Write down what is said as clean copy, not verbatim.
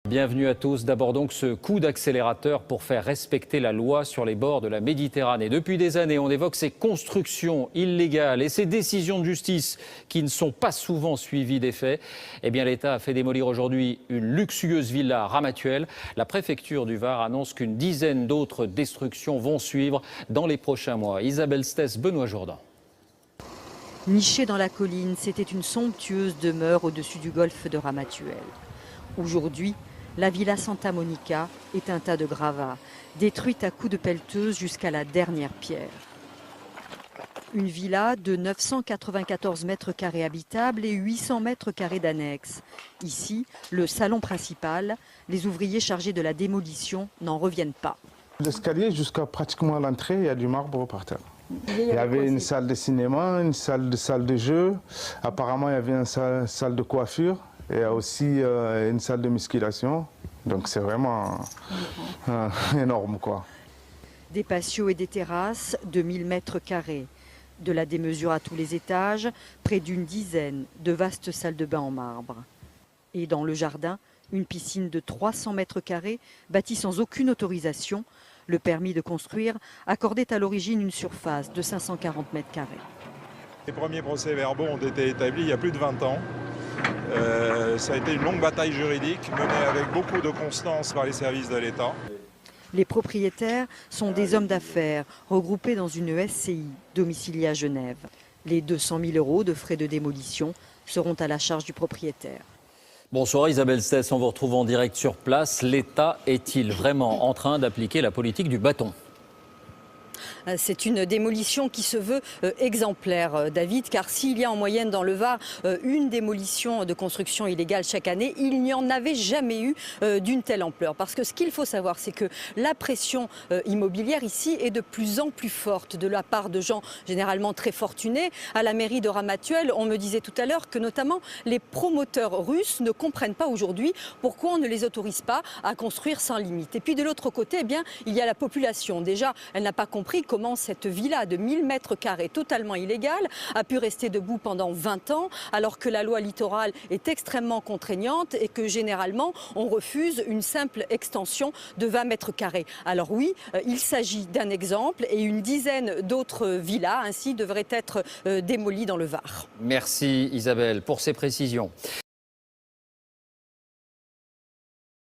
Bienvenue à tous. D'abord donc ce coup d'accélérateur pour faire respecter la loi sur les bords de la Méditerranée. Depuis des années, on évoque ces constructions illégales et ces décisions de justice qui ne sont pas souvent suivies des faits. Eh bien, l'État a fait démolir aujourd'hui une luxueuse villa à Ramatuelle. La préfecture du Var annonce qu'une dizaine d'autres destructions vont suivre dans les prochains mois. Isabelle Stess, Benoît Jourdan. Nichée dans la colline, c'était une somptueuse demeure au-dessus du golfe de Ramatuelle. Aujourd'hui, la villa Santa Monica est un tas de gravats, détruite à coups de pelleteuse jusqu'à la dernière pierre. Une villa de 994 mètres carrés habitables et 800 mètres carrés d'annexes. Ici, le salon principal, les ouvriers chargés de la démolition n'en reviennent pas. L'escalier jusqu'à pratiquement l'entrée, il y a du marbre par terre. Il y avait une salle de cinéma, une salle de jeu. Apparemment, il y avait une salle de coiffure et aussi une salle de musculation. Donc c'est vraiment énorme, quoi. Des patios et des terrasses de 1000 mètres carrés. De la démesure à tous les étages, près d'une dizaine de vastes salles de bain en marbre. Et dans le jardin, une piscine de 300 mètres carrés, bâtie sans aucune autorisation. Le permis de construire accordait à l'origine une surface de 540 mètres carrés. Les premiers procès-verbaux ont été établis il y a plus de 20 ans. Ça a été une longue bataille juridique menée avec beaucoup de constance par les services de l'État. Les propriétaires sont des hommes d'affaires regroupés dans une SCI domiciliée à Genève. Les 200 000 € de frais de démolition seront à la charge du propriétaire. Bonsoir Isabelle Stess, on vous retrouve en direct sur place. L'État est-il vraiment en train d'appliquer la politique du bâton ? C'est une démolition qui se veut exemplaire, David, car s'il y a en moyenne dans le Var une démolition de construction illégale chaque année, il n'y en avait jamais eu d'une telle ampleur. Parce que ce qu'il faut savoir, c'est que la pression immobilière ici est de plus en plus forte de la part de gens généralement très fortunés. À la mairie de Ramatuelle, on me disait tout à l'heure que notamment les promoteurs russes ne comprennent pas aujourd'hui pourquoi on ne les autorise pas à construire sans limite. Et puis de l'autre côté, eh bien, il y a la population. Déjà, elle n'a pas compris comment cette villa de 1000 mètres carrés totalement illégale a pu rester debout pendant 20 ans alors que la loi littorale est extrêmement contraignante et que généralement on refuse une simple extension de 20 mètres carrés. Alors oui, il s'agit d'un exemple et une dizaine d'autres villas ainsi devraient être démolies dans le Var. Merci Isabelle pour ces précisions.